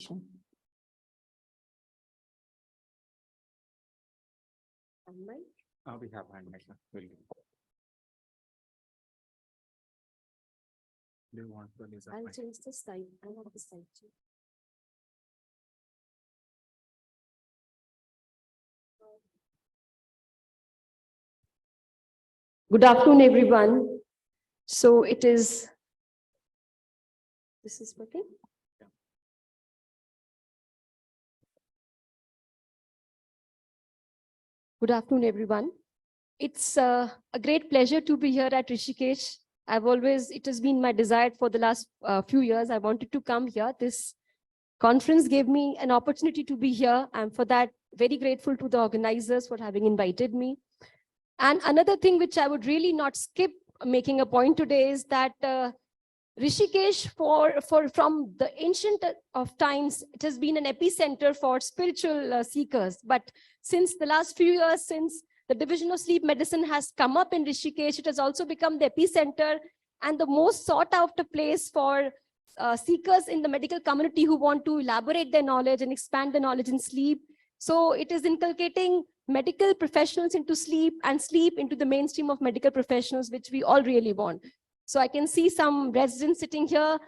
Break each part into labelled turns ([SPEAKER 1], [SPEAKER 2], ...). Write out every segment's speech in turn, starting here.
[SPEAKER 1] presentation.
[SPEAKER 2] We have hand mic. Do you want to use
[SPEAKER 1] I'll change the slide. I want the slide too. Good afternoon, everyone. So it is. This is working? Good afternoon, everyone. It's a great pleasure to be here at Rishikesh. It has been my desire for the last few years. I wanted to come here. This conference gave me an opportunity to be here. I'm for that very grateful to the organizers for having invited me. And another thing which I would really not skip making a point today is that Rishikesh, from the ancient of times, it has been an epicenter for spiritual seekers. But since the last few years, since the division of sleep medicine has come up in Rishikesh, it has also become the epicenter and the most sought after place for seekers in the medical community who want to elaborate their knowledge and expand the knowledge in sleep. So it is inculcating medical professionals into sleep and sleep into the mainstream of medical professionals, which we all really want. So I can see some residents sitting here,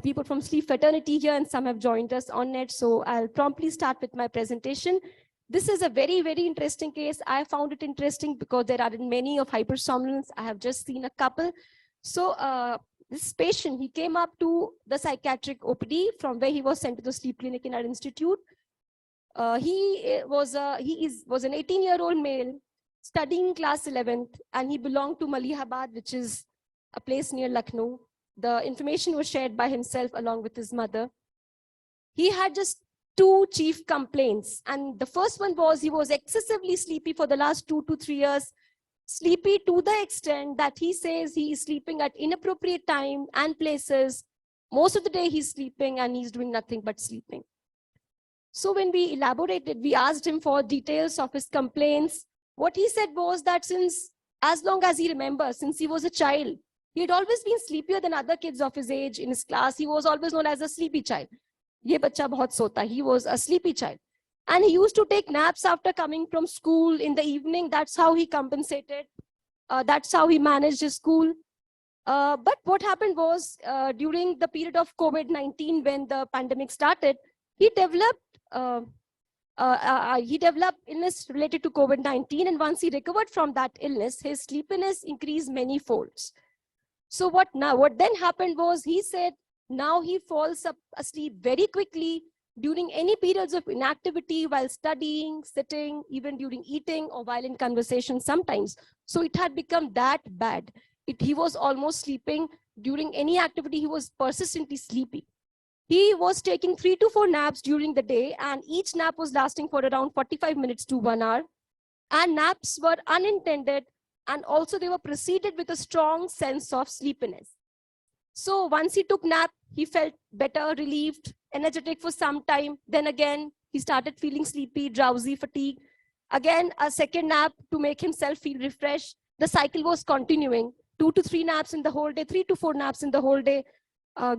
[SPEAKER 1] people from sleep fraternity here, and some have joined us on net. So I'll promptly start with my presentation. This is a very, very interesting case. I found it interesting because there are many of hypersomnolence. I have just seen a couple. So this patient, he came up to the psychiatric OPD from where he was sent to the sleep clinic in our institute. He was an 18-year-old male studying class 11th, and he belonged to Malihabad, which is a place near Lucknow. The information was shared by himself along with his mother. He had just two chief complaints. And the first one was he was excessively sleepy for the last 2 to 3 years, sleepy to the extent that he says he is sleeping at inappropriate time and places. Most of the day he's sleeping and he's doing nothing but sleeping. So when we elaborated, we asked him for details of his complaints. What he said was that as long as he remembers, since he was a child, he had always been sleepier than other kids of his age in his class. He was always known as a sleepy child. Ye bacha bahut sota. He was a sleepy child. And he used to take naps after coming from school in the evening. That's how he compensated. That's how he managed his school. But what happened was during the period of COVID-19, when the pandemic started, he developed illness related to COVID-19. And once he recovered from that illness, his sleepiness increased many folds. So what then happened was, he said now he falls asleep very quickly during any periods of inactivity, while studying, sitting, even during eating or while in conversation sometimes. So it had become that bad. He was almost sleeping during any activity. He was persistently sleepy. He was taking 3 to 4 naps during the day, and each nap was lasting for around 45 minutes to 1 hour. And naps were unintended, and also they were preceded with a strong sense of sleepiness. So once he took nap, he felt better, relieved, energetic for some time. Then again, he started feeling sleepy, drowsy, fatigued. Again, a second nap to make himself feel refreshed. The cycle was continuing. 2 to 3 naps in the whole day, 3 to 4 naps in the whole day.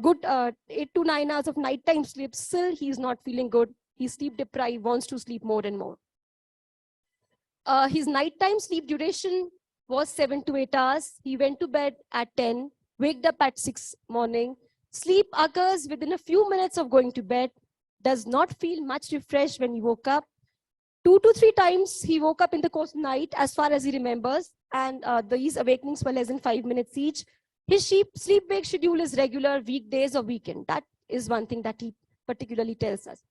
[SPEAKER 1] Good 8 to 9 hours of nighttime sleep. Still, he's not feeling good. He's sleep deprived, wants to sleep more and more. His nighttime sleep duration was 7 to 8 hours. He went to bed at 10, waked up at 6 morning. Sleep occurs within a few minutes of going to bed. Does not feel much refreshed when he woke up. 2 to 3 times he woke up in the course of the night, as far as he remembers. And these awakenings were less than 5 minutes each. His sleep-wake schedule is regular, weekdays or weekend. That is one thing that he particularly tells us.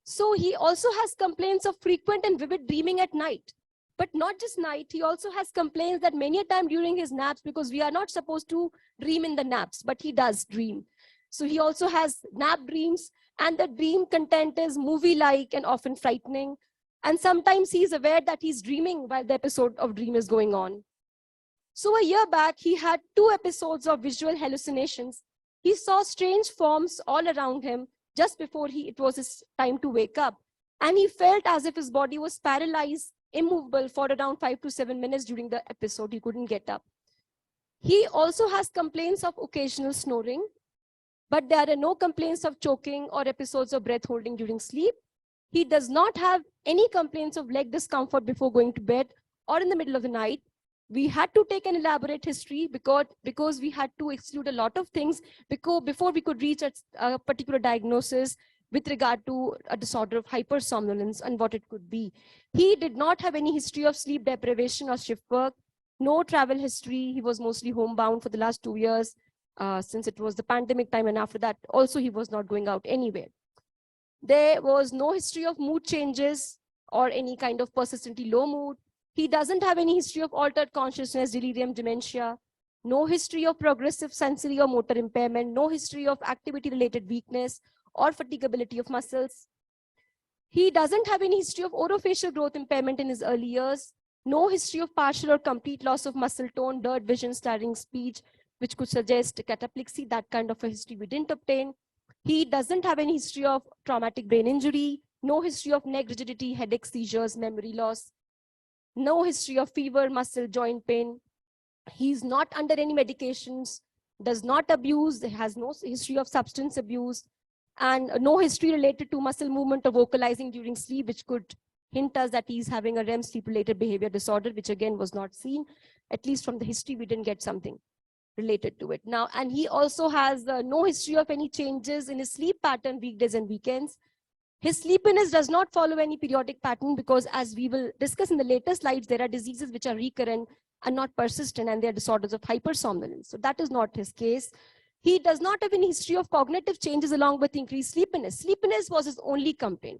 [SPEAKER 1] So he also has complaints of frequent and vivid dreaming at night. But not just night, he also has complaints that many a time during his naps, because we are not supposed to dream in the naps, but he does dream. So he also has nap dreams, and the dream content is movie-like and often frightening. And sometimes he's aware that he's dreaming while the episode of dream is going on. So a year back, he had 2 episodes of visual hallucinations. He saw strange forms all around him just before it was his time to wake up. And he felt as if his body was paralyzed, immovable for around 5 to 7 minutes during the episode. He couldn't get up. He also has complaints of occasional snoring. but there are no complaints of choking or episodes of breath holding during sleep. He does not have any complaints of leg discomfort before going to bed or in the middle of the night. We had to take an elaborate history because we had to exclude a lot of things before we could reach a particular diagnosis with regard to a disorder of hypersomnolence and what it could be. He did not have any history of sleep deprivation or shift work, no travel history. He was mostly homebound for the last 2 years since it was the pandemic time, and after that also he was not going out anywhere. There was no history of mood changes or any kind of persistently low mood. He doesn't have any history of altered consciousness, delirium, dementia, no history of progressive sensory or motor impairment, no history of activity-related weakness or fatigability of muscles. He doesn't have any history of orofacial growth impairment in his early years, no history of partial or complete loss of muscle tone, blurred vision, stuttering speech, which could suggest cataplexy. That kind of a history we didn't obtain. He doesn't have any history of traumatic brain injury, no history of neck rigidity, headache, seizures, memory loss, no history of fever, muscle, joint pain. He's not under any medications, does not abuse, has no history of substance abuse, and no history related to muscle movement or vocalizing during sleep, which could hint us that he's having a REM sleep-related behavior disorder, which again was not seen. At least from the history, we didn't get something related to it. Now, and he also has no history of any changes in his sleep pattern, weekdays and weekends. His sleepiness does not follow any periodic pattern because, as we will discuss in the later slides, there are diseases which are recurrent and not persistent, and they are disorders of hypersomnolence. So that is not his case. He does not have any history of cognitive changes along with increased sleepiness. Sleepiness was his only complaint.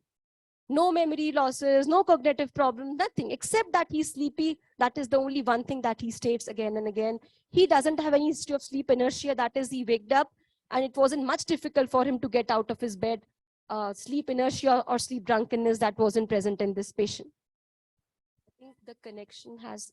[SPEAKER 1] No memory losses, no cognitive problem, nothing, except that he's sleepy. That is the only one thing that he states again and again. He doesn't have any history of sleep inertia. That is, he waked up and it wasn't much difficult for him to get out of his bed. Sleep inertia or sleep drunkenness, that wasn't present in this patient. I think the connection has...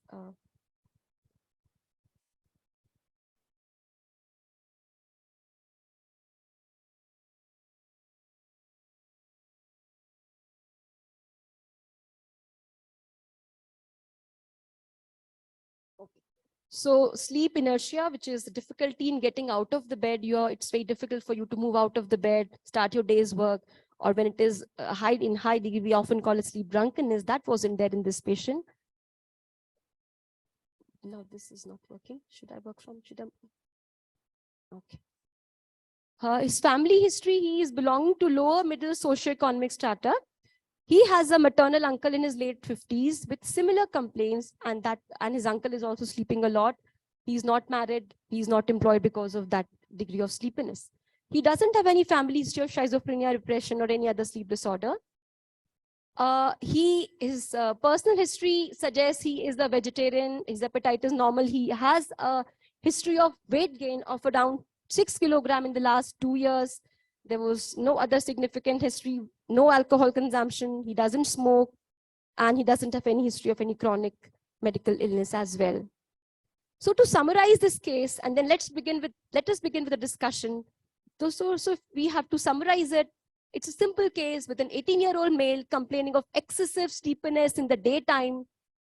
[SPEAKER 1] Okay. So sleep inertia, which is difficulty in getting out of the bed, it's very difficult for you to move out of the bed, start your day's work, or when it is in high degree, we often call it sleep drunkenness. That wasn't there in this patient. No, this is not working. Should I work from? Okay. His family history, he is belonging to lower middle socioeconomic strata. He has a maternal uncle in his late 50s with similar complaints, and his uncle is also sleeping a lot. He's not married. He's not employed because of that degree of sleepiness. He doesn't have any family history of schizophrenia, depression, or any other sleep disorder. His personal history suggests he is a vegetarian. His appetite is normal. He has a history of weight gain of around 6 kilograms in the last 2 years. There was no other significant history, no alcohol consumption. He doesn't smoke, and he doesn't have any history of any chronic medical illness as well. So to summarize this case, and then let us begin with a discussion. So if we have to summarize it, it's a simple case with an 18-year-old male complaining of excessive sleepiness in the daytime,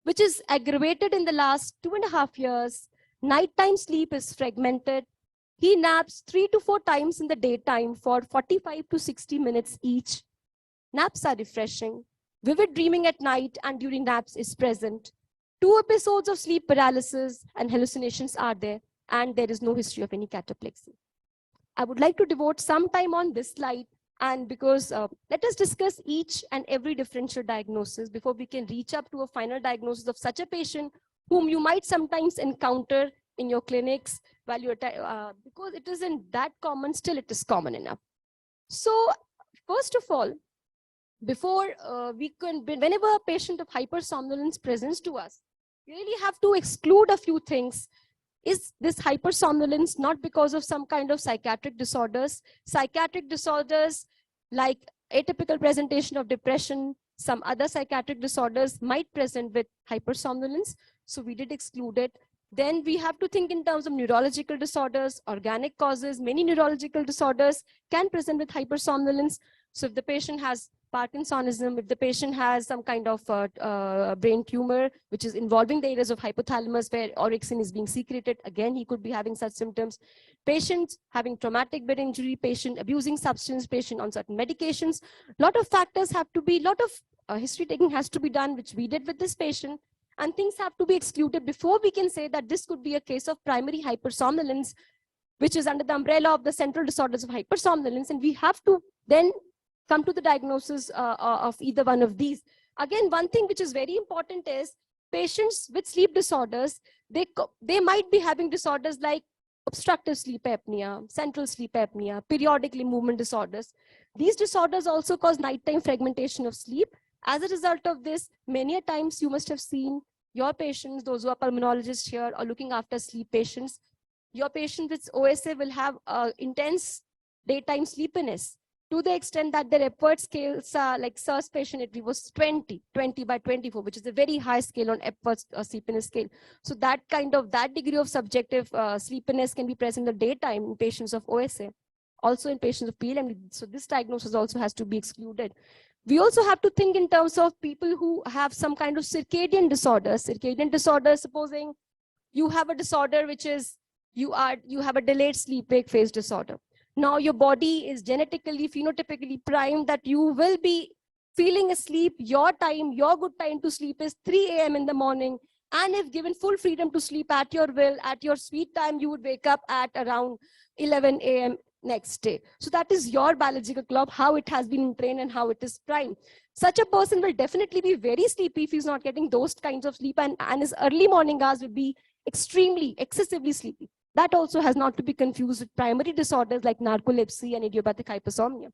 [SPEAKER 1] which is aggravated in the last 2.5 years. Nighttime sleep is fragmented. He naps 3 to 4 times in the daytime for 45 to 60 minutes each. Naps are refreshing. Vivid dreaming at night and during naps is present. 2 episodes of sleep paralysis and hallucinations are there, and there is no history of any cataplexy. I would like to devote some time on this slide, and because let us discuss each and every differential diagnosis before we can reach up to a final diagnosis of such a patient whom you might sometimes encounter in your clinics while you're because it isn't that common, still it is common enough. So first of all, before whenever a patient of hypersomnolence presents to us, we really have to exclude a few things. Is this hypersomnolence not because of some kind of psychiatric disorders? Psychiatric disorders like atypical presentation of depression, some other psychiatric disorders might present with hypersomnolence. So we did exclude it. Then we have to think in terms of neurological disorders, organic causes. Many neurological disorders can present with hypersomnolence. So if the patient has Parkinsonism, if the patient has some kind of brain tumor, which is involving the areas of hypothalamus where orexin is being secreted, again, he could be having such symptoms. Patients having traumatic brain injury, patient abusing substance, patient on certain medications. Lot of factors have to be, lot of history taking has to be done, which we did with this patient. And things have to be excluded before we can say that this could be a case of primary hypersomnolence, which is under the umbrella of the central disorders of hypersomnolence. And we have to then come to the diagnosis of either one of these. Again, one thing which is very important is patients with sleep disorders, they might be having disorders like obstructive sleep apnea, central sleep apnea, periodically movement disorders. These disorders also cause nighttime fragmentation of sleep. As a result of this, many a times you must have seen your patients, those who are pulmonologists here or looking after sleep patients, your patient with OSA will have intense daytime sleepiness, to the extent that their Epworth scales are like SIRS patient, it was 20 by 24, which is a very high scale on Epworth sleepiness scale. So that degree of subjective sleepiness can be present in the daytime in patients of OSA, also in patients of PLM. So this diagnosis also has to be excluded. We also have to think in terms of people who have some kind of circadian disorders. Circadian disorders, supposing you have a disorder which is, you have a delayed sleep-wake phase disorder. Now your body is genetically, phenotypically primed that you will be feeling asleep. Your good time to sleep is 3 a.m. in the morning. And if given full freedom to sleep at your will, at your sweet time, you would wake up at around 11 a.m. next day. So that is your biological clock, how it has been trained and how it is primed. Such a person will definitely be very sleepy if he's not getting those kinds of sleep, and his early morning hours will be excessively sleepy. That also has not to be confused with primary disorders like narcolepsy and idiopathic hypersomnia.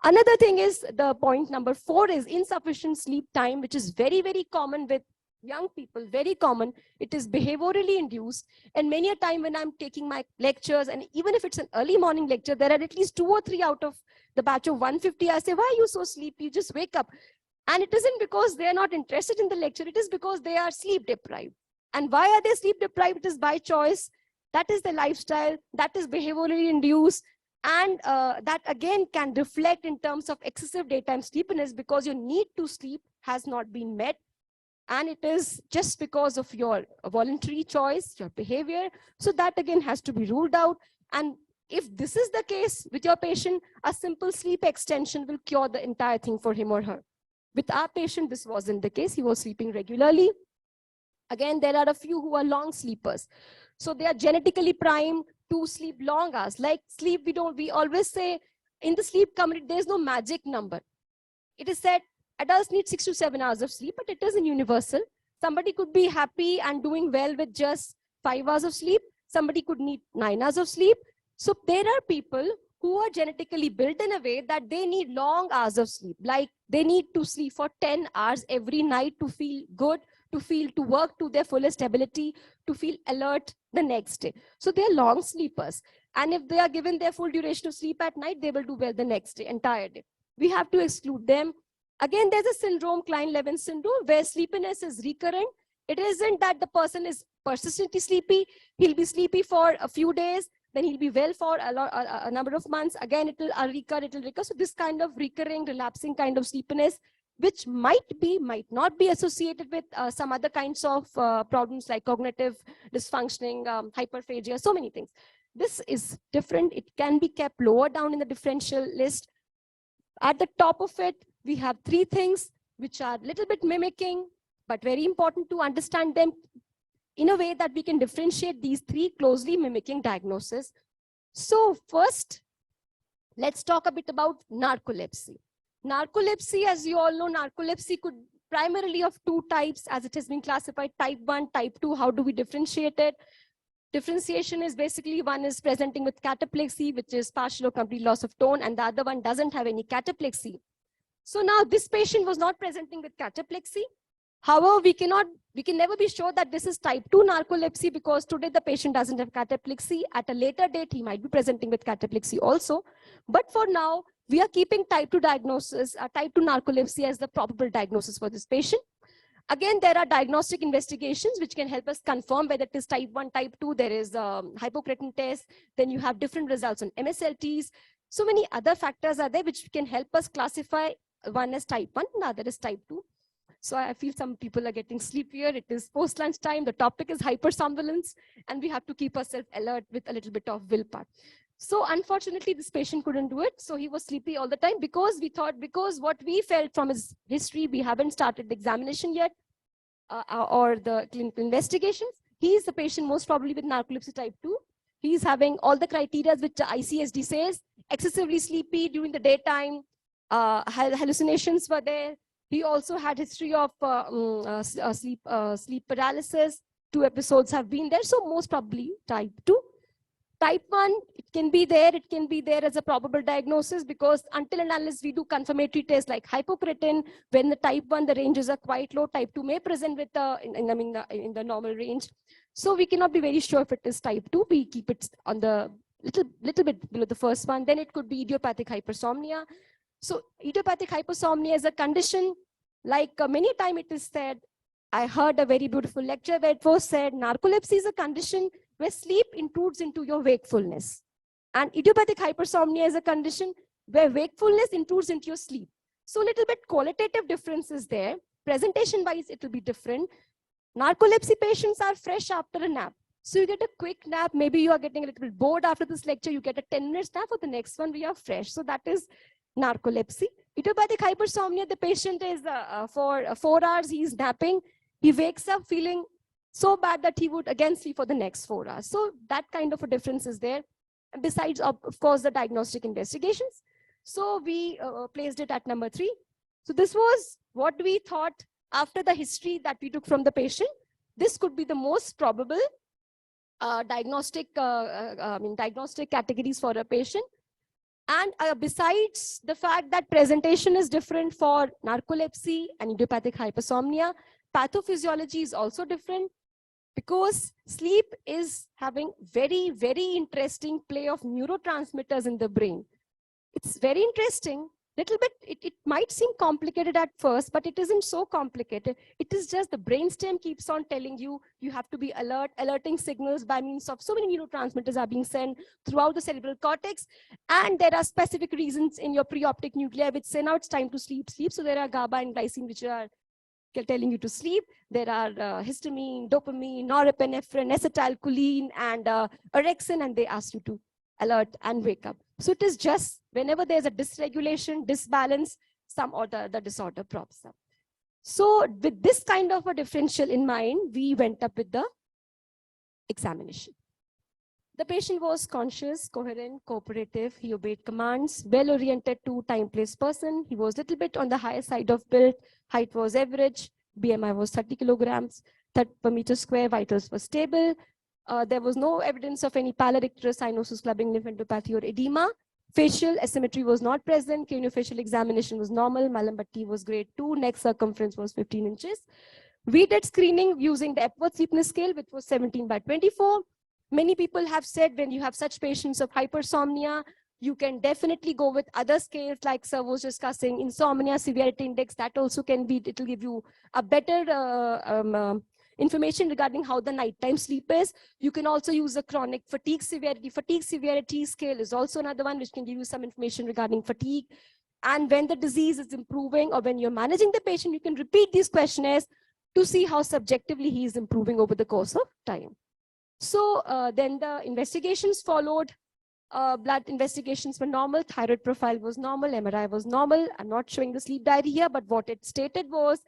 [SPEAKER 1] Another thing is, the point number 4 is insufficient sleep time, which is very, very common with young people, very common. It is behaviorally induced. And many a time when I'm taking my lectures, and even if it's an early morning lecture, there are at least 2 or 3 out of the batch of 150. I say, why are you so sleepy? You just wake up. And it isn't because they're not interested in the lecture. It is because they are sleep deprived. And why are they sleep deprived? It is by choice. That is the lifestyle. That is behaviorally induced. And that again can reflect in terms of excessive daytime sleepiness, because your need to sleep has not been met. And it is just because of your voluntary choice, your behavior. So that again has to be ruled out. And if this is the case with your patient, a simple sleep extension will cure the entire thing for him or her. With our patient, this wasn't the case. He was sleeping regularly. Again, there are a few who are long sleepers. So they are genetically primed to sleep long hours. Like sleep, we always say in the sleep community, there's no magic number. It is said adults need 6 to 7 hours of sleep, but it isn't universal. Somebody could be happy and doing well with just 5 hours of sleep. Somebody could need 9 hours of sleep. So there are people who are genetically built in a way that they need long hours of sleep. Like they need to sleep for 10 hours every night to feel good, to work to their fullest ability, to feel alert the next day. So they're long sleepers. And if they are given their full duration of sleep at night, they will do well the next day, entire day. We have to exclude them. Again, there's a syndrome, Klein-Levin syndrome, where sleepiness is recurrent. It isn't that the person is persistently sleepy. He'll be sleepy for a few days, then he'll be well for a number of months. Again, it will recur. So this kind of recurring, relapsing kind of sleepiness, which might not be associated with some other kinds of problems like cognitive dysfunctioning, hyperphagia, so many things. This is different. It can be kept lower down in the differential list. At the top of it, we have 3 things which are a little bit mimicking, but very important to understand them in a way that we can differentiate these 3 closely mimicking diagnoses. So first, let's talk a bit about narcolepsy. Narcolepsy, as you all know, narcolepsy could primarily of 2 types as it has been classified, type 1, type 2. How do we differentiate it? Differentiation is basically one is presenting with cataplexy, which is partial or complete loss of tone, and the other one doesn't have any cataplexy. So now this patient was not presenting with cataplexy. However, we can never be sure that this is type 2 narcolepsy, because today the patient doesn't have cataplexy. At a later date, he might be presenting with cataplexy also. But for now, we are keeping type 2 diagnosis, type 2 narcolepsy as the probable diagnosis for this patient. Again, there are diagnostic investigations which can help us confirm whether it is type 1, type 2. There is a hypocretin test. Then you have different results on MSLTs. So many other factors are there which can help us classify One is type 1, the other is type 2. So I feel some people are getting sleepier. It is post-lunch time. The topic is hypersomnolence, and we have to keep ourselves alert with a little bit of willpower. So unfortunately, this patient couldn't do it. So he was sleepy all the time because what we felt from his history, we haven't started the examination yet or the clinical investigations. He is the patient most probably with narcolepsy type 2. He is having all the criteria which the ICSD says: excessively sleepy during the daytime, hallucinations were there. He also had history of sleep paralysis. 2 episodes have been there. So most probably type 2. Type 1, it can be there as a probable diagnosis, because until and unless we do confirmatory tests like hypocretin, when the type 1, the ranges are quite low, type 2 may present with in the normal range. So we cannot be very sure if it is type 2. We keep it on the little bit below the first one. Then it could be idiopathic hypersomnia. So idiopathic hypersomnia is a condition, like many times it is said, I heard a very beautiful lecture where it was said, narcolepsy is a condition where sleep intrudes into your wakefulness. And idiopathic hypersomnia is a condition where wakefulness intrudes into your sleep. So a little bit qualitative difference is there. Presentation-wise, it will be different. Narcolepsy patients are fresh after a nap. So you get a quick nap. Maybe you are getting a little bit bored after this lecture. You get a 10-minute nap. For the next one, we are fresh. So that is narcolepsy. Idiopathic hypersomnia, the patient is for 4 hours, he's napping. He wakes up feeling so bad that he would again sleep for the next 4 hours. So that kind of a difference is there. And besides, of course, the diagnostic investigations. So we placed it at number 3. So this was what we thought after the history that we took from the patient. This could be the most probable diagnostic categories for a patient. And besides the fact that presentation is different for narcolepsy and idiopathic hypersomnia, pathophysiology is also different, because sleep is having very, very interesting play of neurotransmitters in the brain. It's very interesting. Little bit, it might seem complicated at first, but it isn't so complicated. It is just the brainstem keeps on telling you, you have to be alert, alerting signals by means of so many neurotransmitters are being sent throughout the cerebral cortex. And there are specific reasons in your preoptic nuclei which say now it's time to sleep. So there are GABA and glycine which are telling you to sleep. There are histamine, dopamine, norepinephrine, acetylcholine, and orexin, and they ask you to alert and wake up. So it is just whenever there's a dysregulation, disbalance, some or the disorder props up. So with this kind of a differential in mind, we went up with the examination. The patient was conscious, coherent, cooperative. He obeyed commands, well-oriented to time-place person. He was a little bit on the higher side of build. Height was average. BMI was 30 kilograms. 30 per meter square. Vitals were stable. There was no evidence of any pallor, icterus, cyanosis, clubbing, lymphadenopathy, or edema. Facial asymmetry was not present. Craniofacial examination was normal. Malambar T was grade 2. Neck circumference was 15 inches. We did screening using the Epworth Sleepiness Scale, which was 17/24. Many people have said when you have such patients of hypersomnia, you can definitely go with other scales like Sir was discussing, insomnia severity index. That also can be, it will give you a better information regarding how the nighttime sleep is. You can also use a chronic fatigue severity. Fatigue severity scale is also another one which can give you some information regarding fatigue. And when the disease is improving or when you're managing the patient, you can repeat these questionnaires to see how subjectively he is improving over the course of time. So then the investigations followed. Blood investigations were normal. Thyroid profile was normal. MRI was normal. I'm not showing the sleep diary here, but what it stated was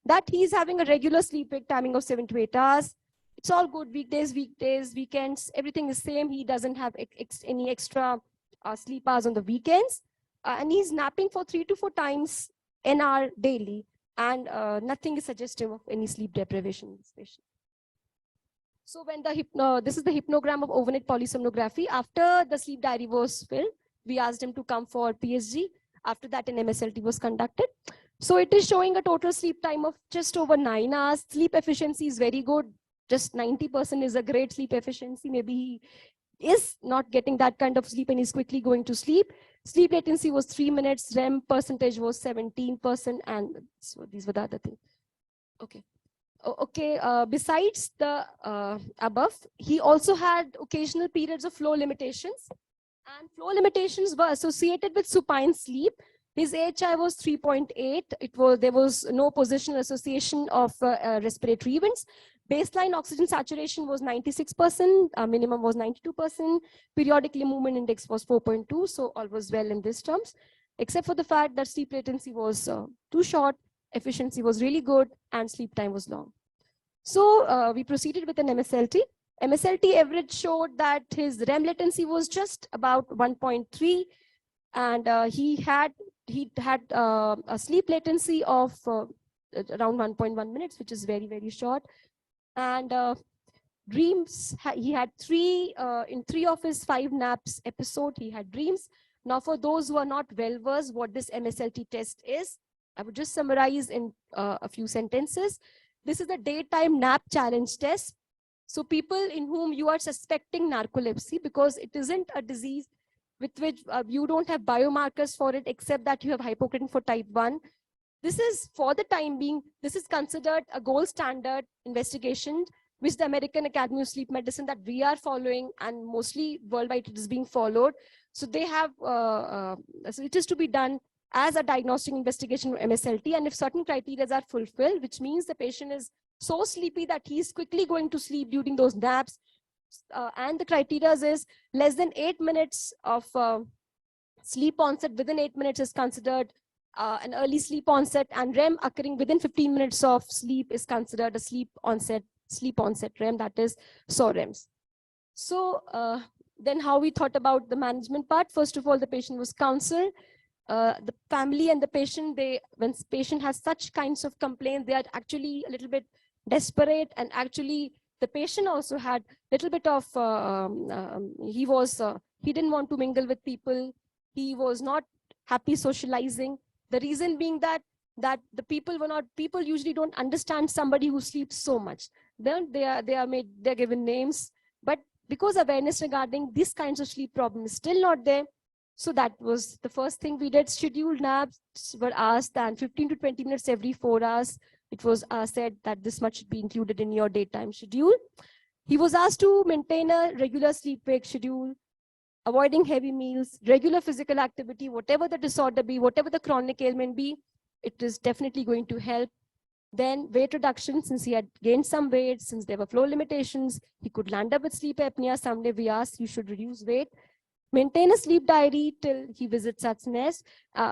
[SPEAKER 1] that he's having a regular sleep wake timing of 7 to 8 hours. It's all good. Weekdays, weekends, everything is same. He doesn't have any extra sleep hours on the weekends. And he's napping for 3 to 4 times an hour daily. And nothing is suggestive of any sleep deprivation in this patient. So when this is the hypnogram of overnight polysomnography. After the sleep diary was filled, we asked him to come for PSG. After that, an MSLT was conducted. So it is showing a total sleep time of just over 9 hours. Sleep efficiency is very good. Just 90% is a great sleep efficiency. Maybe he is not getting that kind of sleep and he's quickly going to sleep. Sleep latency was 3 minutes. REM percentage was 17%. And so these were the other things. Okay. Besides the above, he also had occasional periods of flow limitations, and flow limitations were associated with supine sleep. His AHI was 3.8. There was no positional association of respiratory events. Baseline oxygen saturation was 96%, minimum was 92%, periodically movement index was 4.2, so all was well in these terms, except for the fact that sleep latency was too short, efficiency was really good, and sleep time was long. So we proceeded with an MSLT. MSLT average showed that his REM latency was just about 1.3, and he had a sleep latency of around 1.1 minutes, which is very, very short. And dreams, he had in 3 of his 5 naps episode, he had dreams. Now, for those who are not well versed what this MSLT test is, I would just summarize in a few sentences. This is a daytime nap challenge test. So people in whom you are suspecting narcolepsy, because it isn't a disease with which you don't have biomarkers for it, except that you have hypocretin for type 1. This is, for the time being, this is considered a gold standard investigation, which the American Academy of Sleep Medicine that we are following, and mostly worldwide it is being followed. So they have, so it is to be done as a diagnostic investigation for MSLT, and if certain criteria are fulfilled, which means the patient is so sleepy that he's quickly going to sleep during those naps, and the criteria is less than 8 minutes of sleep onset within 8 minutes is considered an early sleep onset, and REM occurring within 15 minutes of sleep is considered a sleep onset REM, that is SOREMs. So then how we thought about the management part. First of all, the patient was counseled. The family and the patient, when patient has such kinds of complaints, they are actually a little bit desperate, and actually the patient also had a little bit of, he didn't want to mingle with people. He was not happy socializing. The reason being that the people usually don't understand somebody who sleeps so much. Then they're given names, but because awareness regarding these kinds of sleep problems is still not there. So that was the first thing we did. Scheduled naps were asked, and 15 to 20 minutes every 4 hours. It was said that this much should be included in your daytime schedule. He was asked to maintain a regular sleep-wake schedule, avoiding heavy meals, regular physical activity, whatever the disorder be, whatever the chronic ailment be, it is definitely going to help. Then weight reduction, since he had gained some weight, since there were flow limitations, he could land up with sleep apnea. Someday we asked, you should reduce weight. Maintain a sleep diary till he visits Satsnes,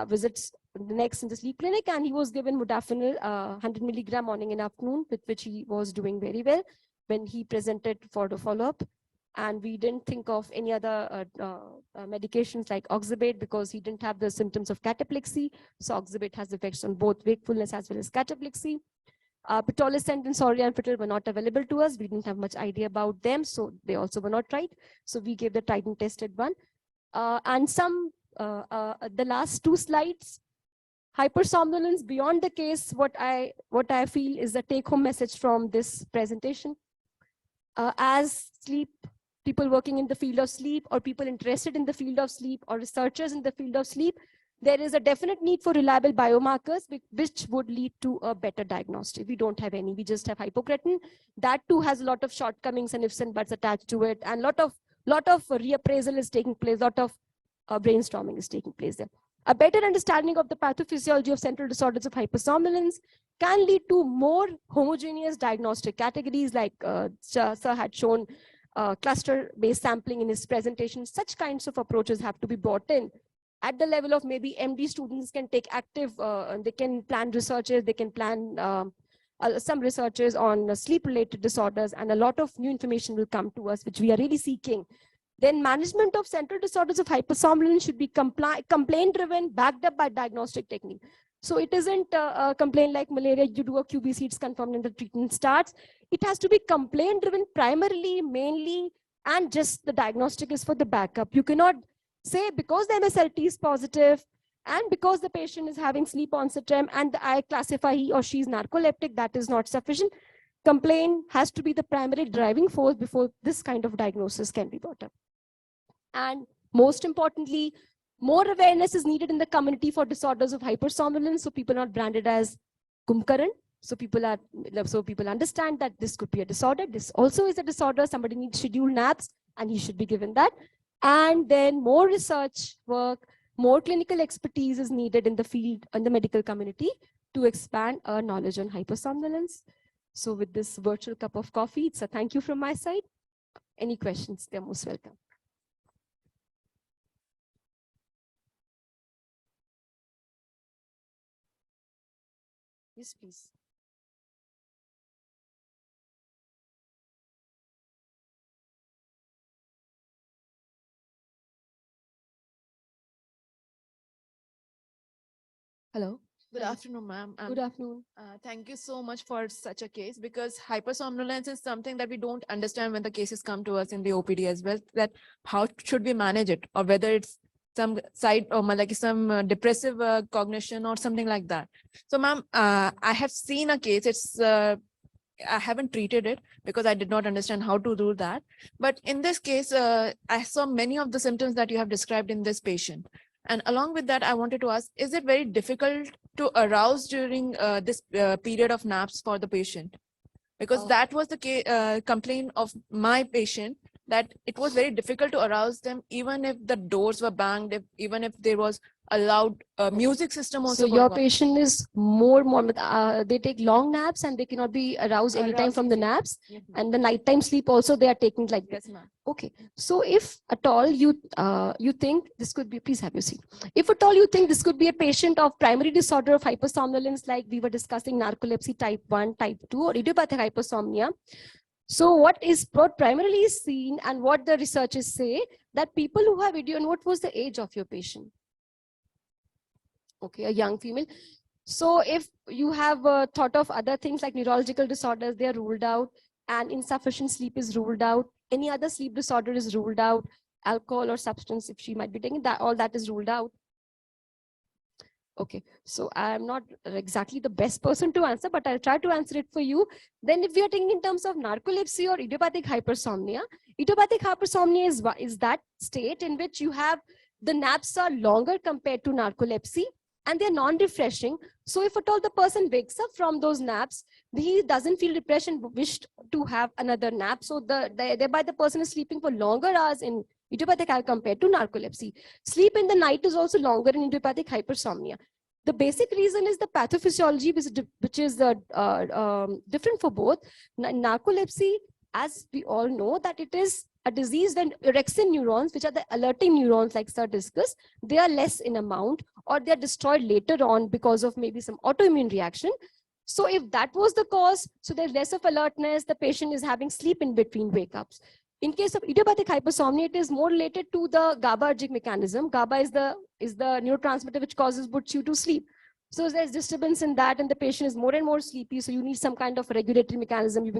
[SPEAKER 1] visits the next in the sleep clinic, and he was given modafinil 100 milligram morning and afternoon, with which he was doing very well when he presented for the follow-up. And we didn't think of any other medications like oxybate, because he didn't have the symptoms of cataplexy. So oxybate has effects on both wakefulness as well as cataplexy. Pitolisant and solriamfetol were not available to us. We didn't have much idea about them, so they also were not tried. So we gave the tried and tested one. And the last 2 slides, hypersomnolence beyond the case, what I feel is the take-home message from this presentation. As people working in the field of sleep, or people interested in the field of sleep, or researchers in the field of sleep, there is a definite need for reliable biomarkers, which would lead to a better diagnostic. We don't have any, we just have hypocretin. That too has a lot of shortcomings and ifs and buts attached to it, and lot of reappraisal is taking place, lot of brainstorming is taking place there. A better understanding of the pathophysiology of central disorders of hypersomnolence can lead to more homogeneous diagnostic categories, like Sir had shown cluster-based sampling in his presentation. Such kinds of approaches have to be brought in. At the level of maybe MD students can take active, they can plan researches, they can plan some researches on sleep-related disorders, and a lot of new information will come to us, which we are really seeking. Then management of central disorders of hypersomnolence should be complaint-driven, backed up by diagnostic technique. So it isn't a complaint like malaria, you do a QBC, it's confirmed and the treatment starts. It has to be complaint-driven primarily, mainly, and just the diagnostic is for the backup. You cannot say because the MSLT is positive and because the patient is having sleep onset REM and I classify he or she is narcoleptic, that is not sufficient. Complaint has to be the primary driving force before this kind of diagnosis can be brought up. And most importantly, more awareness is needed in the community for disorders of hypersomnolence, so people are not branded as Kumkaran. So people understand that this could be a disorder. This also is a disorder. Somebody needs scheduled naps, and he should be given that. And then more research work, more clinical expertise is needed in the field, in the medical community, to expand our knowledge on hypersomnolence. So with this virtual cup of coffee, it's a thank you from my side. Any questions, they're most welcome. Yes, please. Hello.
[SPEAKER 3] Good
[SPEAKER 1] Hello.
[SPEAKER 3] afternoon, ma'am.
[SPEAKER 1] Good afternoon.
[SPEAKER 3] Thank you so much for such a case, because hypersomnolence is something that we don't understand when the cases come to us in the OPD as well, that how should we manage it, or whether it's some side or like some depressive cognition or something like that. So ma'am, I have seen a case. I haven't treated it because I did not understand how to do that. But in this case, I saw many of the symptoms that you have described in this patient. And along with that, I wanted to ask, is it very difficult to arouse during this period of naps for the patient? Because that was the complaint of my patient, that it was very difficult to arouse them, even if the doors were banged, even if there was a loud music system also
[SPEAKER 1] So your
[SPEAKER 3] going on.
[SPEAKER 1] patient is more, they take long naps and they cannot be aroused anytime from the naps.
[SPEAKER 3] Yes, ma'am.
[SPEAKER 1] And the nighttime sleep also they are taking like this.
[SPEAKER 3] Yes, ma'am.
[SPEAKER 1] Okay. So if at all you think this could be, please have your seat. If at all you think this could be a patient of primary disorder of hypersomnolence, like we were discussing narcolepsy type 1, type 2, or idiopathic hypersomnia. So what primarily is seen and what the researchers say, that people who have and what was the age of your patient? Okay, a young female. So if you have thought of other things like neurological disorders, they are ruled out, and insufficient sleep is ruled out. Any other sleep disorder is ruled out. Alcohol or substance, if she might be taking that, all that is ruled out. Okay, so I'm not exactly the best person to answer, but I'll try to answer it for you. Then if we are thinking in terms of narcolepsy or idiopathic hypersomnia is that state in which you have the naps are longer compared to narcolepsy, and they're non-refreshing. So if at all the person wakes up from those naps, he doesn't feel refreshed and wished to have another nap. So thereby the person is sleeping for longer hours in idiopathic compared to narcolepsy. Sleep in the night is also longer in idiopathic hypersomnia. The basic reason is the pathophysiology, which is different for both. Narcolepsy, as we all know, that it is a disease when orexin neurons, which are the alerting neurons like sir discussed, they are less in amount, or they are destroyed later on because of maybe some autoimmune reaction. So if that was the cause, so there's less of alertness, the patient is having sleep in between wake-ups. In case of idiopathic hypersomnia, it is more related to the GABAergic mechanism. GABA is the neurotransmitter which puts you to sleep. So there's disturbance in that, and the patient is more and more sleepy. So you need some kind of regulatory mechanism.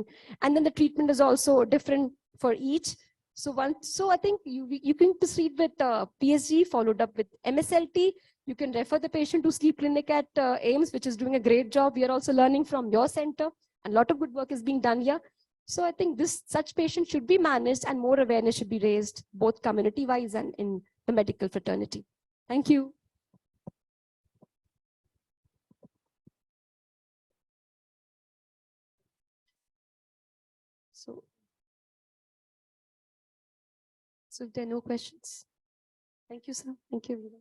[SPEAKER 1] And then the treatment is also different for each. So I think you can proceed with PSG followed up with MSLT. You can refer the patient to sleep clinic at AIMS, which is doing a great job. We are also learning from your center, and a lot of good work is being done here. So I think such patients should be managed, and more awareness should be raised, both community-wise and in the medical fraternity. Thank you. So if there are no questions, thank you, sir. Thank you, everyone.